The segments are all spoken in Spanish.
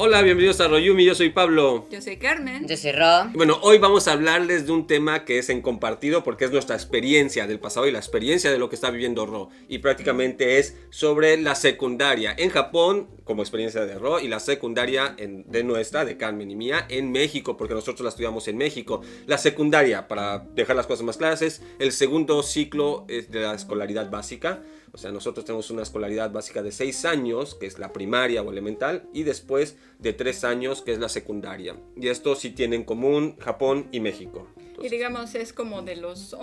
Hola, bienvenidos a Royumi, yo soy Pablo. Yo soy Carmen. Yo soy Ro. Bueno, hoy vamos a hablarles de un tema que es en compartido porque es nuestra experiencia del pasado y la experiencia de lo que está viviendo Ro. Y prácticamente es sobre la secundaria en Japón, como experiencia de Ro, y la secundaria de Carmen y mía, en México, porque nosotros la estudiamos en México. La secundaria, para dejar las cosas más claras, es el segundo ciclo de la escolaridad básica. O sea, nosotros tenemos una escolaridad básica de 6 años, que es la primaria o elemental, y después de 3 años, que es la secundaria. Y esto sí tiene en común Japón y México. Y digamos, es como de los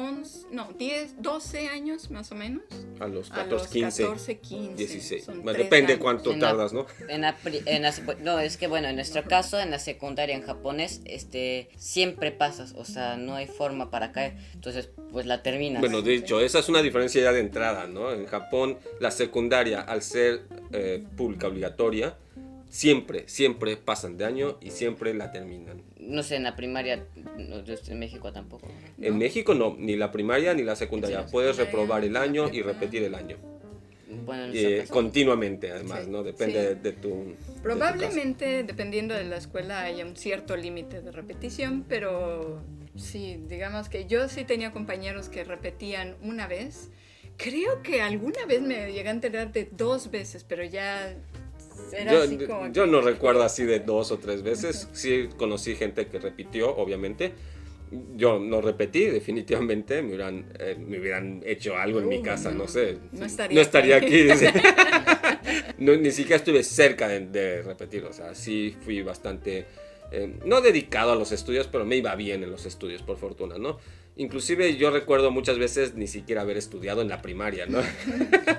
10, 12 años más o menos. A los 14, 15, 16. Son Bueno, 3 depende años. cuánto tardas, ¿no? No, es que bueno, en nuestro caso, en la secundaria en japonés, siempre pasas, o sea, no hay forma para caer, entonces pues la terminas. Bueno, de hecho, esa es una diferencia ya de entrada, ¿no? En Japón, la secundaria, al ser pública obligatoria, siempre pasan de año y siempre la terminan. No sé, en la primaria, no, yo estoy en México tampoco. ¿No? En México no, ni la primaria ni la secundaria. Sí, Puedes secundaria, reprobar el año y prepa. repetir el año. Bueno, en nuestro caso, Continuamente, además, Sí, ¿no? Depende sí. de tu... Probablemente, dependiendo de la escuela, haya un cierto límite de repetición, pero sí, digamos que yo sí tenía compañeros que repetían una vez. Creo que alguna vez me llegué a enterar de 2 veces, pero ya era así como... Yo no recuerdo así de 2 o 3 veces. Sí conocí gente que repitió, obviamente. Yo no repetí, definitivamente. Me hubieran hecho algo en mi casa, no sé. No estaría, No estaría aquí. Dice. No, ni siquiera estuve cerca de repetir. O sea, sí fui bastante... no dedicado a los estudios, pero me iba bien en los estudios, por fortuna, ¿no? Inclusive yo recuerdo muchas veces ni siquiera haber estudiado en la primaria, ¿no?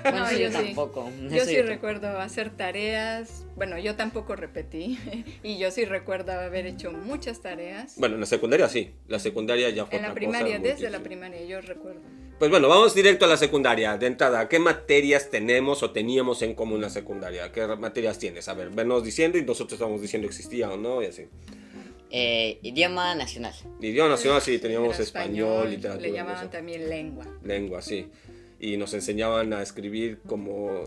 bueno, No, sí, yo yo sí. tampoco. Yo Eso sí yo recuerdo hacer tareas. Bueno, yo tampoco repetí. Y yo sí recuerdo haber hecho muchas tareas. Bueno, en la secundaria sí. La secundaria ya fue En la otra primaria, cosa muy desde la difícil. primaria, yo recuerdo. Pues bueno, vamos directo a la secundaria. De entrada, ¿qué materias tenemos o teníamos en común en la secundaria? ¿Qué materias tienes? A ver, venos diciendo y nosotros estamos diciendo existía o no y así. Idioma nacional. Idioma nacional sí, teníamos Era español, literatura. Le llamaban no sé, también lengua. lengua, sí. Y nos enseñaban a escribir como...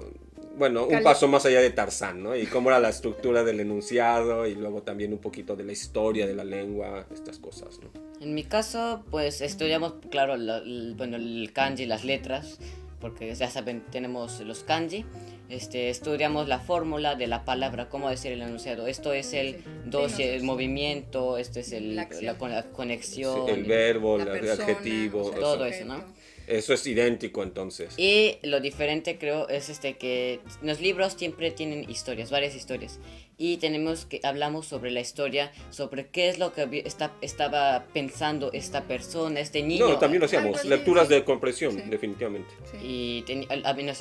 Bueno, un Cali- paso más allá de Tarzán, ¿no? Y cómo era la estructura del enunciado y luego también un poquito de la historia de la lengua, estas cosas, ¿no? En mi caso, pues estudiamos, claro, bueno, el kanji, las letras, porque ya saben, tenemos los kanji. Estudiamos la fórmula de la palabra, cómo decir el enunciado. Esto es el Sí. dosis, Sí, el movimiento, esto es La acción. la conexión. Sí, el verbo, La el persona, adjetivo, o sea, todo el eso, ¿no? sujeto. Eso es idéntico entonces. Y lo diferente creo es que los libros siempre tienen historias, varias historias. Y hablamos sobre la historia, sobre qué es lo que estaba pensando esta persona, este niño. No, también lo Algo hacíamos, así, lecturas sí. de comprensión, Sí. definitivamente. Sí. Y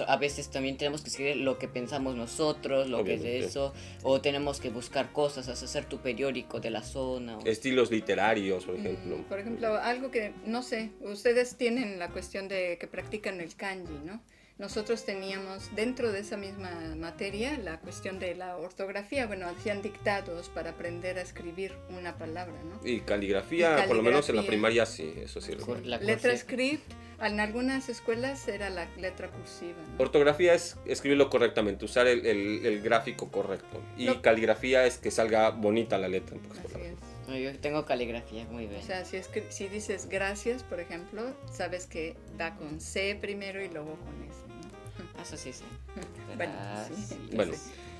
a veces también tenemos que escribir lo que pensamos nosotros, lo que es Obviamente. de eso, o tenemos que buscar cosas, hacer tu periódico de la zona. Estilos literarios, por ejemplo. Por ejemplo, algo que, no sé, ustedes tienen la cuestión de que practican el kanji, ¿no? Nosotros teníamos dentro de esa misma materia la cuestión de la ortografía. Bueno, hacían dictados para aprender a escribir una palabra, ¿no? Y caligrafía, por lo menos en la Caligrafía. primaria sí, eso sí. recuerdo. La Letra cursiva. script, en algunas escuelas era la letra cursiva, ¿no? Ortografía es escribirlo correctamente, usar el gráfico correcto. Y No. caligrafía es que salga bonita la letra. En pocas Así palabras. es. No, yo tengo caligrafía, muy bien. O sea, si dices gracias, por ejemplo, sabes que va con C primero y luego con S, ¿no? Eso sí, sí. Bueno, Gracias. sí. Bueno,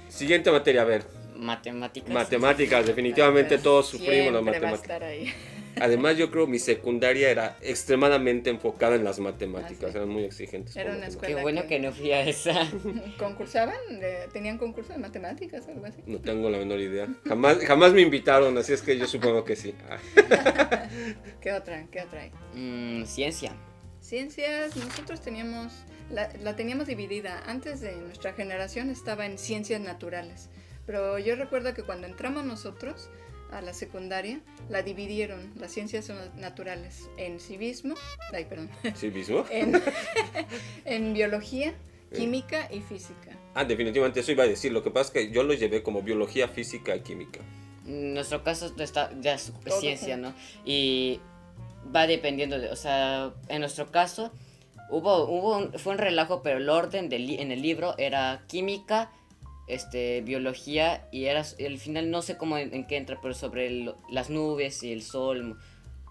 siguiente materia, a ver. Matemáticas. Matemáticas, definitivamente todos sufrimos las Siempre va a matemáticas. estar ahí. Además, yo creo mi secundaria era extremadamente enfocada en las matemáticas, Ah, sí. eran muy exigentes. Era con una matemáticas. Qué escuela bueno que no fui a esa. ¿Concursaban? ¿Tenían concurso de matemáticas o algo así? No tengo la menor idea. Jamás me invitaron, así es que yo supongo que sí. ¿Qué otra? ¿Qué otra hay? Ciencia. Ciencias, nosotros teníamos, la teníamos dividida. Antes de nuestra generación estaba en ciencias naturales. Pero yo recuerdo que cuando entramos nosotros a la secundaria, la dividieron, las ciencias naturales, en civismo, ¿Sí mismo? en biología, química y física. Ah, definitivamente eso iba a decir. Lo que pasa es que yo lo llevé como biología, física y química. En nuestro caso ya es Todo ciencia, junto. ¿no? Y va dependiendo o sea, en nuestro caso fue un relajo, pero el orden en el libro era química, biología y al final no sé cómo en qué entra, pero sobre las nubes y el sol,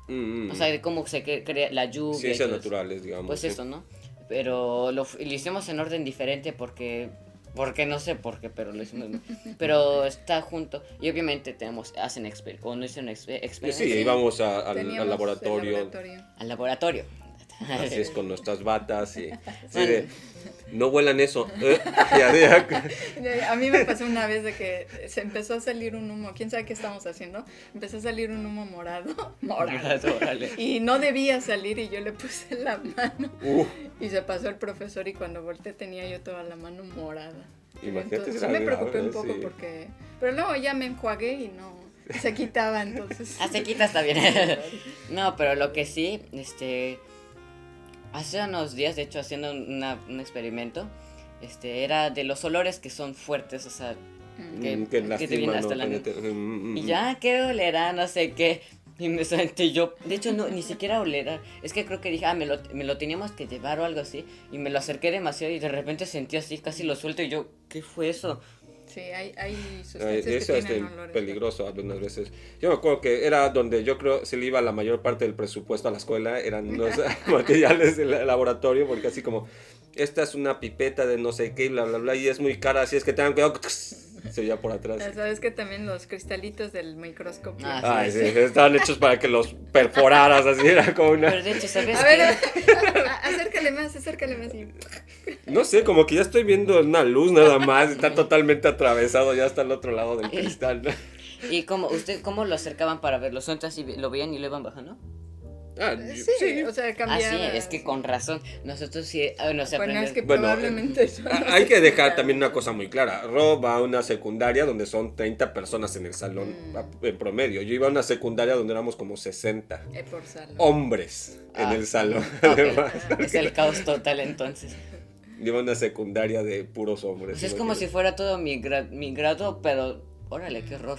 o sea, de cómo se crea la lluvia. Ciencias naturales, digamos. Pues sí. eso, ¿no? Pero lo hicimos en orden diferente porque no sé por qué, pero lo hicimos. Pero está junto. Y obviamente hacen experiencias. Sí, íbamos al Teníamos laboratorio. Al laboratorio. Así es, con nuestras batas y... Sí, Bueno. no vuelan eso. Ya. A mí me pasó una vez de que se empezó a salir un humo, quién sabe qué estamos haciendo, empezó a salir un humo morado, Órale. y no debía salir y yo le puse la mano y se pasó el profesor y cuando volteé tenía yo toda la mano morada. Imagínate, Entonces, sí era me preocupé grave, un poco sí. porque, pero luego ya me enjuagué y no, se quitaba entonces. Se quita, está bien. No, pero lo que sí, hace unos días, de hecho, haciendo un experimento, era de los olores que son fuertes, o sea, que te vienen hasta la nuca. Y ya, ¿qué olerá? No sé qué. Y me sentí yo, de hecho, no, ni siquiera olerá. Es que creo que dije, me lo teníamos que llevar o algo así. Y me lo acerqué demasiado y de repente sentí así, casi lo suelto y yo, ¿qué fue eso? Sí, hay sustancias Eso que es tienen olores. peligroso algunas veces. Yo me acuerdo que era donde yo creo se le iba la mayor parte del presupuesto a la escuela, eran los materiales del laboratorio, porque así como, esta es una pipeta de no sé qué, bla, bla, bla, y es muy cara, así es que tengan cuidado, se veía por atrás. Sabes que también los cristalitos del microscopio. Ay, sí, estaban hechos para que los perforaras, así era como una... Pero de hecho, ¿sabes A qué? ver, acércale más y... No sé, como que ya estoy viendo una luz nada más, está totalmente atravesado, ya está al otro lado del cristal. ¿Y cómo lo acercaban para verlo? ¿Son así, lo veían y lo iban bajando? Sí, o sea, cambiaba. Sí, es que con razón, nosotros sí, Bueno, es que Bueno, probablemente eso no hay se que dejar quita. también una cosa muy clara. Ro va a una secundaria donde son 30 personas en el salón en promedio. Yo iba a una secundaria donde éramos como 60 Por salón. hombres en el salón. Ok, Además, es el caos total entonces. yo iba a una secundaria de puros hombres. Pues es como si fuera todo mi grado, pero órale, qué horror.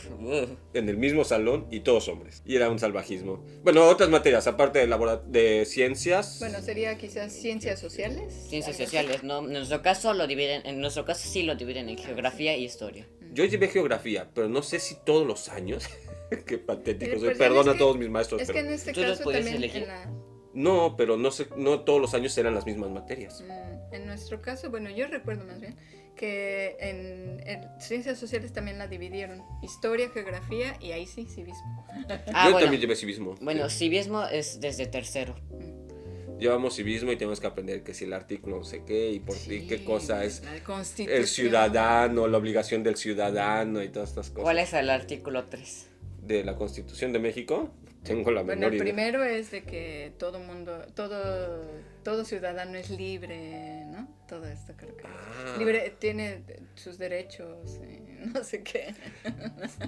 En el mismo salón y todos hombres. Y era un salvajismo. Bueno, otras materias, aparte de ciencias. Bueno, sería quizás ciencias sociales. Ciencias sociales, ¿no? En nuestro caso sí lo dividen en geografía y historia. Yo llevé geografía, pero no sé si todos los años. Qué patético soy. Pues, Perdón es a todos mis maestros. Es que en este ¿Tú los caso podías también elegir? No, pero no sé, no todos los años eran las mismas materias. en nuestro caso, bueno, yo recuerdo más bien que en ciencias sociales también la dividieron. Historia, geografía y ahí sí, civismo. Yo también llevé civismo. Bueno, Sí. civismo es desde tercero. Llevamos civismo y tenemos que aprender que si el artículo no sé qué y por Sí, qué cosa es la Constitución. el ciudadano, la obligación del ciudadano y todas estas cosas. ¿Cuál es el artículo 3? De la Constitución de México, tengo la Bueno, menor el idea. primero es de que todo mundo, todo ciudadano es libre, ¿no? Todo esto creo que es. Libre, tiene sus derechos, no sé qué.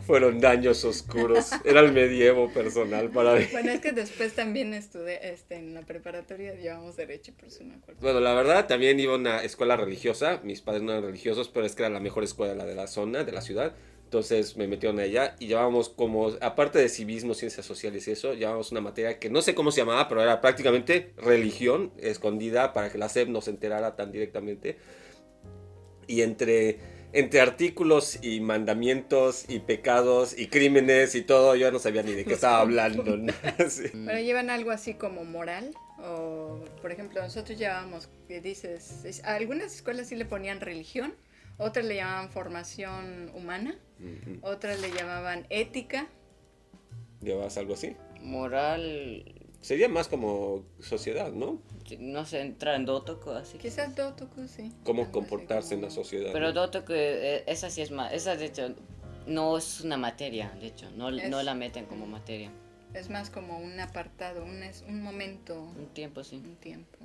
Fueron daños oscuros. Era el medievo personal para mí. Bueno, es que después también estudié, en la preparatoria llevamos derecho, por eso me acuerdo. Bueno, la verdad, también iba a una escuela religiosa. Mis padres no eran religiosos, pero es que era la mejor escuela de la zona, de la ciudad. Entonces me metieron allá y llevábamos como, aparte de civismo, ciencias sociales y eso, llevábamos una materia que no sé cómo se llamaba, pero era prácticamente religión escondida para que la SEP no se enterara tan directamente. Y entre artículos y mandamientos y pecados y crímenes y todo, yo no sabía ni de qué estaba hablando. ¿No? Sí. Bueno, llevan algo así como moral, o por ejemplo, nosotros llevábamos, que dices, a algunas escuelas sí le ponían religión, otras le llamaban formación humana, otras le llamaban ética. ¿Llevas algo así? Moral, Sería más como sociedad, ¿no? no sé, entra en Dotoku, así. Quizás Dotoku, sí. Cómo Algo así comportarse en como- la sociedad. Pero ¿no? Dotoku, esa sí es más, esa de hecho no es una materia, de hecho, no la meten como materia. Es más como un apartado, un momento, Un tiempo, sí. un tiempo.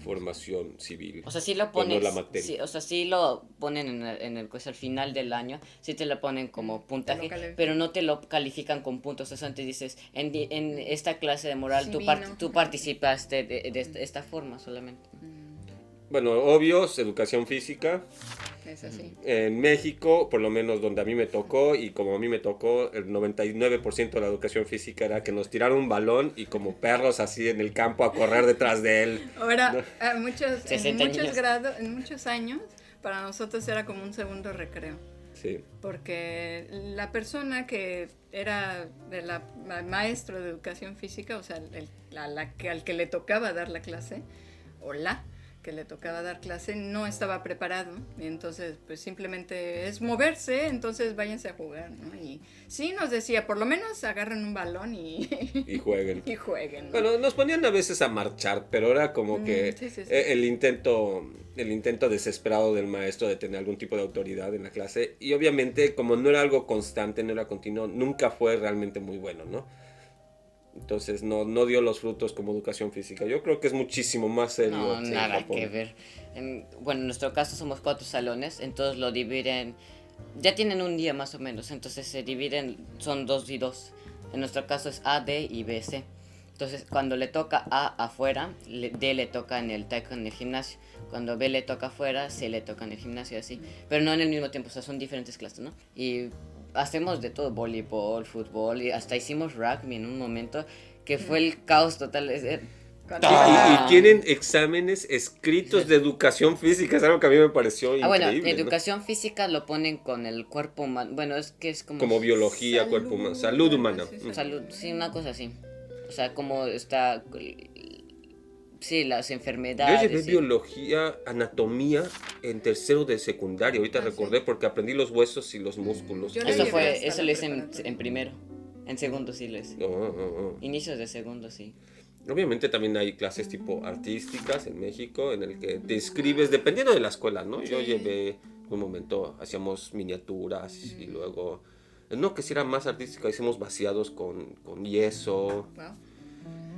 Formación civil. O sea, sí lo Pero no ponen, la materia. sí, o sea, sí lo ponen pues al final del año, sí te lo ponen como puntaje, califican. pero no te lo califican con puntos. O sea, antes dices, en esta clase de moral tú, Civino. tú participaste de esta forma solamente. Bueno, obvios, educación física. es así. En México, por lo menos donde a mí me tocó, y como a mí me tocó, el 99% de la educación física era que nos tiraron un balón y como perros así en el campo a correr detrás de él. Ahora, ¿No? en muchos 60 niños. grados, en muchos años, para nosotros era como un segundo recreo. Sí. Porque la persona que era maestro de educación física, o sea, al que le tocaba dar la clase, o la que le tocaba dar clase, no estaba preparado. Y entonces, pues simplemente es moverse, entonces váyanse a jugar, ¿no? Y sí nos decía, por lo menos agarren un balón y jueguen. y jueguen, ¿no? Bueno, nos ponían a veces a marchar, pero era como que sí. el intento desesperado del maestro de tener algún tipo de autoridad en la clase. Y obviamente, como no era algo constante, no era continuo, nunca fue realmente muy bueno, ¿no? Entonces no dio los frutos como educación física. Yo creo que es muchísimo más serio. No, en nada Japón. que ver. Bueno, en nuestro caso somos 4 salones, entonces lo dividen, ya tienen un día más o menos, entonces se dividen, son 2 y 2. En nuestro caso es A, D y B, C. Entonces cuando le toca A afuera, D le toca en el taekwondo en el gimnasio. Cuando B le toca afuera, C le toca en el gimnasio, así. Pero no en el mismo tiempo, o sea, son diferentes clases, ¿no? Y hacemos de todo, voleibol, fútbol, y hasta hicimos rugby en un momento que fue el caos total. Y tienen exámenes escritos de educación física, es algo que a mí me pareció Bueno, increíble. educación física lo ponen con el cuerpo humano, bueno, es que es Como biología, Salud, cuerpo humano, salud humana. sí, salud, sí, una cosa así. O sea, como está, sí, las Yo enfermedades. llevé sí. biología, anatomía en tercero de secundaria. Ahorita sí. recordé porque aprendí los huesos y los músculos. Yo lo Eso llevé hasta eso la lo hice preparatoria. en primero. En segundo sí lo hice. Inicios de segundo, sí. Obviamente también hay clases tipo artísticas en México en el que te inscribes dependiendo de la escuela, ¿no? Yo llevé un momento, hacíamos miniaturas y luego, no, que si era más artística, hicimos vaciados con yeso Wow.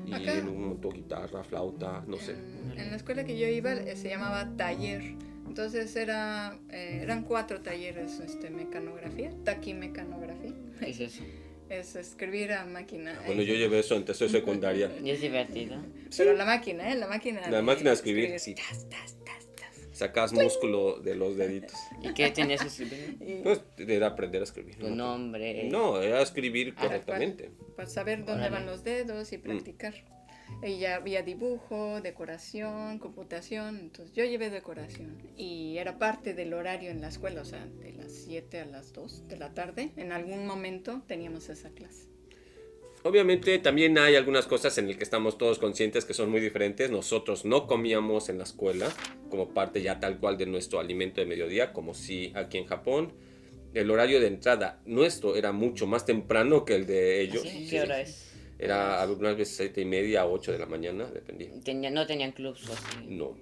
y Acá. en un montón guitarra, flauta, no sé. En la escuela que yo iba se llamaba taller. Entonces eran 4 talleres, mecanografía, taquimecanografía. ¿Qué es eso? Es escribir a máquina. Bueno, yo llevé eso en tercero de secundaria. Y es divertido. Pero la máquina, la máquina. La máquina de escribir, escribir. sí. Tas, tas, tas, tas. Sacas músculo de los deditos. ¿Y qué tenías que escribir? Y Pues era aprender a escribir. Tu nombre. No, era escribir correctamente. para saber dónde Órale. van los dedos y practicar. Y ya había dibujo, decoración, computación. Entonces yo llevé decoración. Y era parte del horario en la escuela, o sea, de las 7 a las 2 de la tarde. En algún momento teníamos esa clase. Obviamente también hay algunas cosas en las que estamos todos conscientes que son muy diferentes. Nosotros no comíamos en la escuela como parte ya tal cual de nuestro alimento de mediodía, como si aquí en Japón el horario de entrada nuestro era mucho más temprano que el de ellos. ¿Sí? ¿Qué hora es? Era algunas veces 7:30 a 8 de la mañana, dependía. No tenían clubs o así. No.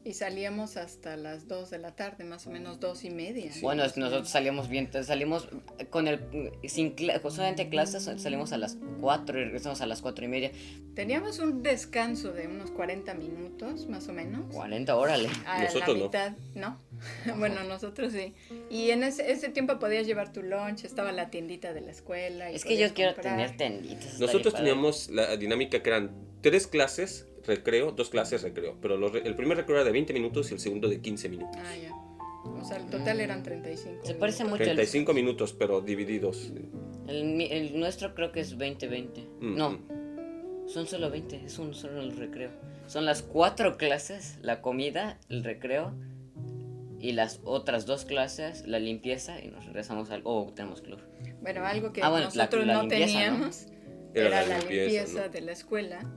Y salíamos hasta las 2 de la tarde, más o menos 2:30. Bueno, nosotros salíamos bien, salimos con solamente clases, salimos a las 4 y regresamos a las 4:30. Teníamos un descanso de unos 40 minutos, más o menos. 40, órale. A Nosotros la no. mitad, ¿no? Bueno, nosotros sí. Y en ese tiempo podías llevar tu lunch, estaba la tiendita de la escuela. Y Es que yo podías quiero comprar. tener tenditas. estaría Nosotros padre. teníamos la dinámica que eran 3 clases recreo, 2 clases recreo, pero el primer recreo era de 20 minutos y el segundo de 15 minutos. Ah, ya. O sea, el total eran 35. Se parece minutos. mucho al- 35 minutos, pero divididos. El nuestro creo que es 20-20. Mm, No, son solo 20, es un solo el recreo. Son las 4 clases, la comida, el recreo y las otras 2 clases, la limpieza y nos regresamos al... Oh, tenemos club. Bueno, algo que Ah, bueno, nosotros la no limpieza, teníamos Era era la la limpieza, limpieza ¿no? de la escuela.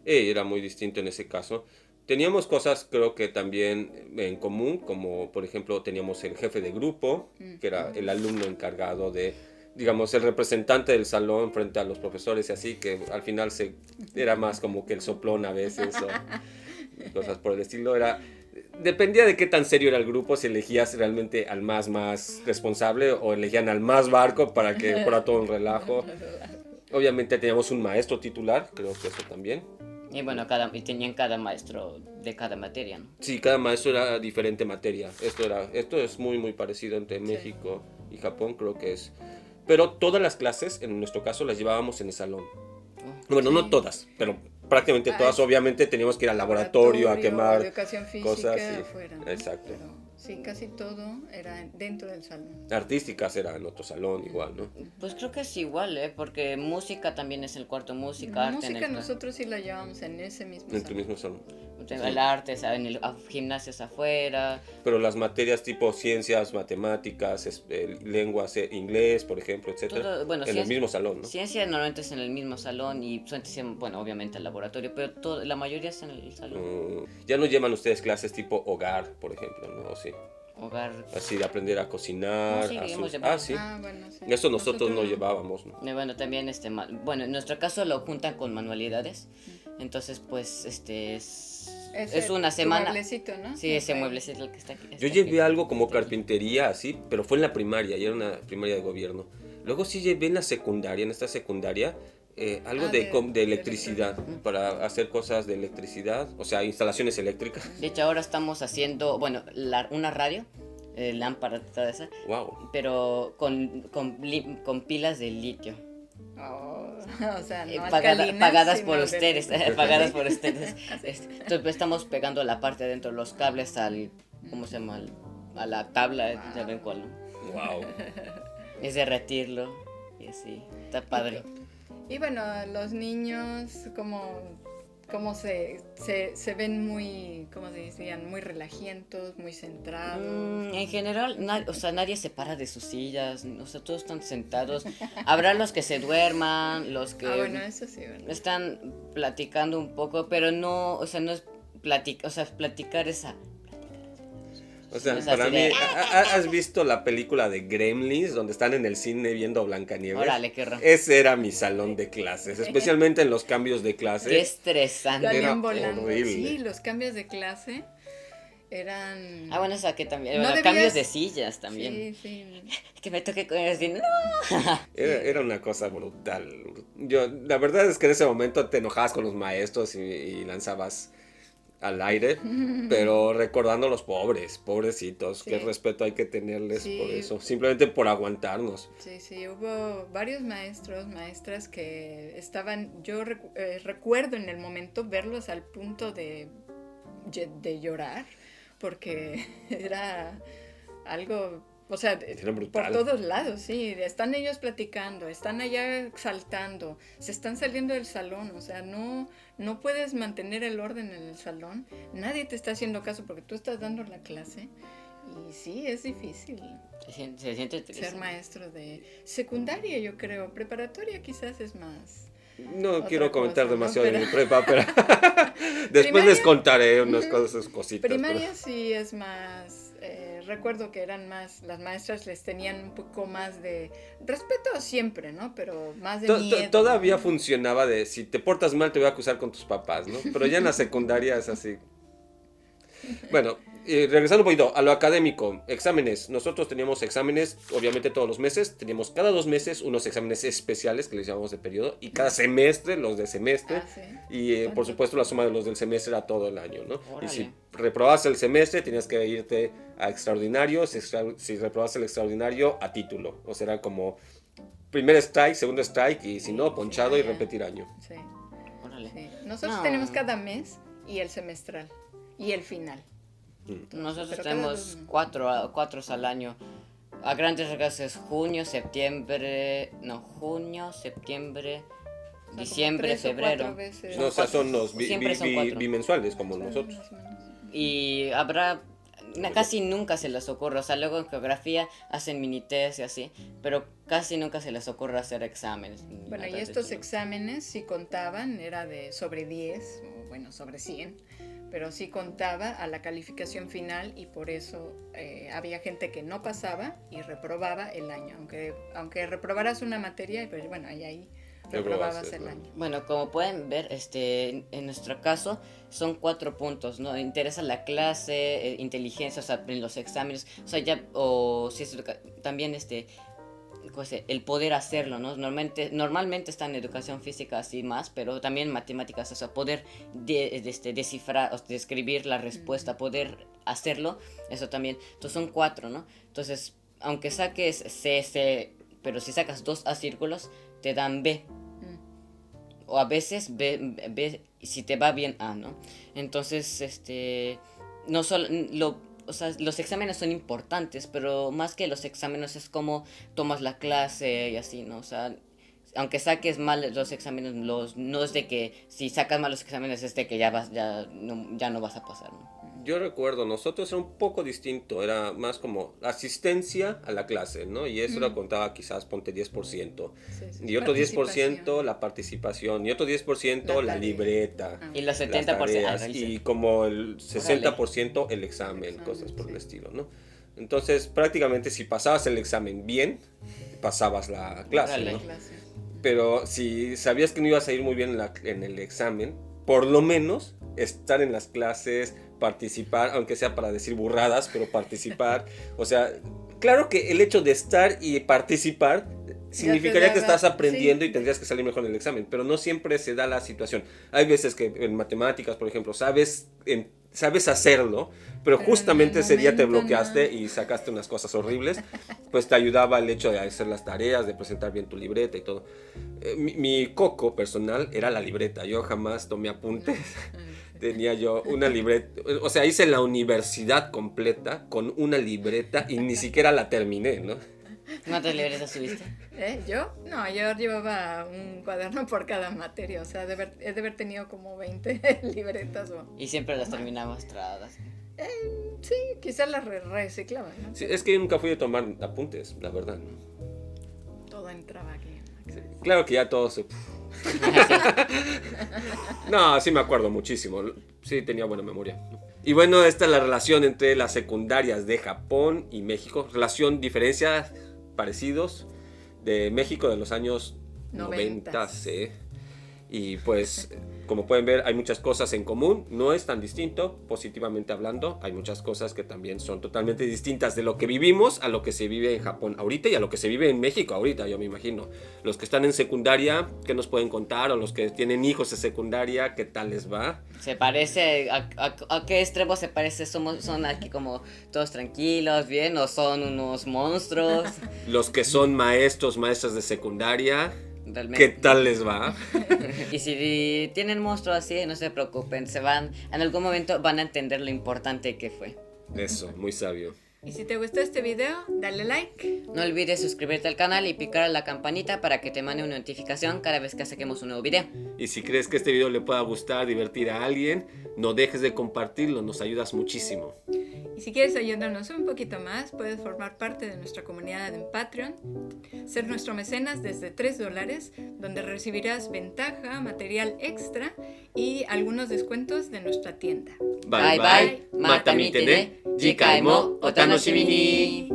Era muy distinto en ese caso. Teníamos cosas, creo que también en común, como por ejemplo teníamos el jefe de grupo, que era el alumno encargado de, digamos, el representante del salón frente a los profesores y así, que al final era más como que el soplón a veces o cosas por el estilo. Dependía de qué tan serio era el grupo, si elegías realmente al más responsable o elegían al más barco para que fuera todo un relajo. Obviamente teníamos un maestro titular, creo que eso también. Y bueno, tenían cada maestro de cada materia, ¿no? Sí, cada maestro era diferente materia. Esto es muy muy parecido entre México y Japón, creo que es. Pero todas las clases, en nuestro caso, las llevábamos en el salón. Bueno, no todas, pero prácticamente todas. Obviamente teníamos que ir al laboratorio a quemar educación física, cosas. Sí. afuera, ¿no? Exacto. Pero Sí, casi todo era dentro del salón. Artísticas era en otro salón igual, ¿no? Pues creo que es igual, porque música también es el cuarto, música, arte en Música el... nosotros sí la llevamos en ese mismo En tu salón. mismo salón. El arte, en el gimnasios afuera. Pero las materias tipo ciencias, matemáticas, lenguas, inglés, por ejemplo, etcétera, Todo, bueno, en el mismo salón, ¿no? Ciencia normalmente es en el mismo salón y bueno, obviamente el laboratorio, pero la mayoría es en el salón. Ya no llevan ustedes clases tipo hogar, por ejemplo, ¿no? ¿O sí? Hogar. Así de aprender a cocinar. No, sí, hemos llevado. Sí. Bueno, sí. Eso nosotros no llevábamos, ¿no? Bueno, también bueno, en nuestro caso lo juntan con manualidades. Entonces, pues, es una semana. Mueblecito, ¿no? Sí, ese mueblecito el que está aquí. Yo llevé algo como carpintería, así, pero fue en la primaria, y era una primaria de gobierno. Luego sí llevé en la secundaria, en esta secundaria, algo de electricidad, para hacer cosas de electricidad, o sea, instalaciones eléctricas. De hecho, ahora estamos haciendo, bueno, una radio, lámpara, toda esa, Wow. pero con pilas de litio. O sea, no pagadas sino por de ustedes, litio. pagadas por ustedes. Entonces estamos pegando la parte de dentro de los cables ¿cómo se llama? A la tabla, ya ven cuál, ¿no? Wow. Es derretirlo y así, está padre. Y bueno, los niños como se ven muy, ¿cómo se decían? Muy relajientos, muy centrados. En general, o sea, nadie se para de sus sillas, o sea, todos están sentados. Habrá los que se duerman, los que Bueno, eso sí, ¿verdad? están platicando un poco, pero no, o sea, no es platicar esa... O sea, Es para así mí, de- ¿has visto la película de Gremlins, donde están en el cine viendo Blancanieves? Órale, qué raro. Ese era mi salón de clases, especialmente en los cambios de clase. Qué estresante. Era Salían volando. horrible. Sí, los cambios de clase eran... Bueno, esa que también, No bueno, debías- cambios de sillas también. Sí, sí. Que me toque con así, no. Era una cosa brutal. La verdad es que en ese momento te enojabas con los maestros y lanzabas al aire, pero recordando a los pobrecitos, Sí. qué respeto hay que tenerles Sí. por eso, simplemente por aguantarnos. Sí, hubo varios maestros, maestras que estaban, yo recuerdo en el momento verlos al punto de llorar, porque era algo, o sea, Era por brutal. todos lados, sí, están ellos platicando, están allá saltando, se están saliendo del salón, o sea, no puedes mantener el orden en el salón, nadie te está haciendo caso porque tú estás dando la clase. Y sí, es difícil Se siente triste. ser maestro de secundaria, yo creo. Preparatoria quizás es más. No Otra quiero comentar cosa, ¿no? demasiado de Pero- mi prepa, pero después Primaria- les contaré unas cositas. Primaria sí es más. Recuerdo que eran más. Las maestras les tenían un poco más de respeto siempre, ¿no? Pero más de miedo. Todavía funcionaba de si te portas mal te voy a acusar con tus papás, ¿no? Pero ya en la secundaria es así. Bueno, regresando un poquito a lo académico, exámenes. Nosotros teníamos exámenes, obviamente todos los meses. Teníamos cada 2 meses unos exámenes especiales que les llamamos de periodo. Y cada semestre los de semestre. Ah, sí. Y por supuesto la suma de los del semestre era todo el año, ¿no? Órale. Y si reprobabas el semestre tenías que irte a extraordinario. Si reprobas el extraordinario, a título. O sea, era como primer strike, segundo strike y si no, ponchado y ya. repetir año. Sí, Órale. sí. Nosotros No. tenemos cada mes y el semestral. Y el final. Nosotros Pero cada tenemos 2, ¿no? cuatro al año. A grandes rasgos es junio, septiembre, Son diciembre, como 3 o 4 febrero. veces. No, o sea, son los Siempre son 4. bimensuales como nosotros. Más o menos. Y casi nunca se les ocurre, o sea, luego en geografía hacen mini test y así, pero casi nunca se les ocurre hacer exámenes. Bueno, y Nada de estos eso. exámenes si contaban, era de sobre 10, o bueno, sobre 100, pero sí contaba a la calificación final y por eso había gente que no pasaba y reprobaba el año, aunque reprobaras una materia, pero bueno, ahí reprobabas el año. Bueno, como pueden ver, en nuestro caso son 4 puntos, ¿no? Interesa la clase, inteligencia, o sea, en los exámenes, o sea, o si es también el poder hacerlo, ¿no? Normalmente está en educación física así más, pero también matemáticas, o sea, poder descifrar, o describir la respuesta, poder hacerlo, eso también. Entonces son 4, ¿no? Entonces, aunque saques C, pero si sacas 2 A círculos, te dan B. O a veces B, si te va bien A, ¿no? Entonces, no solo o sea, los exámenes son importantes, pero más que los exámenes es como tomas la clase y así, ¿no? O sea, aunque saques mal los exámenes, no es de que si sacas mal los exámenes es de que ya no vas a pasar, ¿no? Yo recuerdo, nosotros era un poco distinto, era más como asistencia a la clase, ¿no? Y eso lo contaba quizás, ponte 10%. Sí, sí. Y otro 10% Participación. la participación, y otro 10% la La tarea. libreta. Y los las 70%, tareas, ah, y como el 60% el examen, cosas por el estilo, ¿no? Entonces, prácticamente si pasabas el examen bien, pasabas la clase, Órale. ¿no? Clase. Pero si sabías que no ibas a ir muy bien en el examen, por lo menos estar en las clases, participar, aunque sea para decir burradas, pero participar. O sea, claro que el hecho de estar y participar significaría que estás aprendiendo, sí. y tendrías que salir mejor en el examen, pero no siempre se da la situación. Hay veces que en matemáticas, por ejemplo, sabes hacerlo, pero Pero justamente en el ese día te momento bloqueaste no. y sacaste unas cosas horribles, pues te ayudaba el hecho de hacer las tareas, de presentar bien tu libreta y todo. Mi coco personal era la libreta. Yo jamás tomé apuntes. Tenía yo una libreta, o sea, hice la universidad completa con una libreta y ni siquiera la terminé, ¿no? ¿Cuántas libretas subiste? ¿Yo? No, yo llevaba un cuaderno por cada materia, o sea, he de haber tenido como 20 libretas o... Y siempre las terminamos trabadas. Sí, quizás las reciclaba, ¿no? Sí, es que yo nunca fui a tomar apuntes, la verdad, ¿no? Todo entraba aquí en la cabeza. Claro que ya todo se... No, sí me acuerdo muchísimo. Sí, tenía buena memoria. Y bueno, esta es la relación entre las secundarias de Japón y México. Relación, diferencias, parecidos de México de los años 90. Sí. Y pues, como pueden ver, hay muchas cosas en común. No es tan distinto, positivamente hablando. Hay muchas cosas que también son totalmente distintas de lo que vivimos a lo que se vive en Japón ahorita y a lo que se vive en México ahorita, yo me imagino. Los que están en secundaria, ¿qué nos pueden contar? O los que tienen hijos de secundaria, ¿qué tal les va? ¿Se parece? ¿A qué extremo se parece? ¿Son aquí como todos tranquilos, bien? ¿O son unos monstruos? Los que son maestros, maestras de secundaria, Realmente. ¿qué tal les va? Y si tienen monstruos así, no se preocupen, en algún momento van a entender lo importante que fue. Eso, muy sabio. Y si te gustó este video, dale like. No olvides suscribirte al canal y picar a la campanita para que te mande una notificación cada vez que saquemos un nuevo video. Y si crees que este video le pueda gustar, divertir a alguien, no dejes de compartirlo, nos ayudas muchísimo. Y si quieres ayudarnos un poquito más, puedes formar parte de nuestra comunidad en Patreon, ser nuestro mecenas desde $3, donde recibirás ventaja, material extra y algunos descuentos de nuestra tienda. Bye bye, mata mitene, jikaimo o tanoshimi ni.